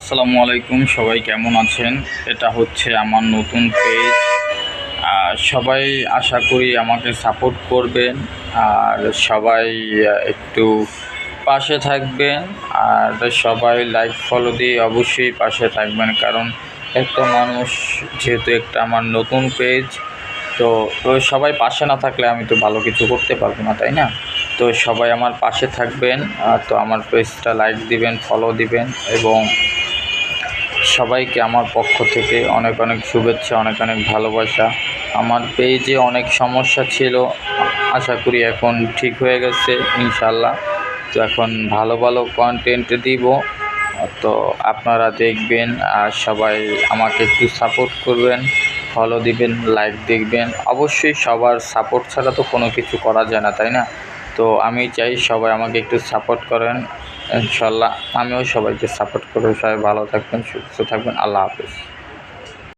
আসসালামু আলাইকুম, সবাই কেমন আছেন? এটা হচ্ছে আমার নতুন পেজ। সবাই আশা করি আমাকে সাপোর্ট করবেন আর সবাই একটু পাশে থাকবেন। আর সবাই লাইক ফলো দিয়ে অবশ্যই পাশে থাকবেন, কারণ একটা মানুষ যেহেতু একটা আমার নতুন পেজ, তো সবাই পাশে না থাকলে আমি তো ভালো কিছু করতে পারবো না, তাই না? তো সবাই আমার পাশে থাকবেন। তো আমার পেজটা লাইক দিবেন, ফলো দিবেন এবং সবাইকে আমার পক্ষ থেকে অনেক অনেক শুভেচ্ছা, অনেক অনেক ভালোবাসা। আমার পেজে অনেক সমস্যা ছিল, আশা করি এখন ঠিক হয়ে গেছে ইনশাল্লাহ। তো এখন ভালো ভালো কন্টেন্ট দিব, তো আপনারা দেখবেন আর সবাই আমাকে একটু সাপোর্ট করবেন, ফলো দিবেন, লাইক দেখবেন। অবশ্যই সবার সাপোর্ট ছাড়া তো কোনো কিছু করা যায় না, তাই না? তো আমি চাই সবাই আমাকে একটু সাপোর্ট করেন, ইনশাল্লাহ আমিও সবাইকে সাপোর্ট করব। সবাই ভালো থাকবেন, সুস্থ থাকবেন। আল্লাহ হাফেজ।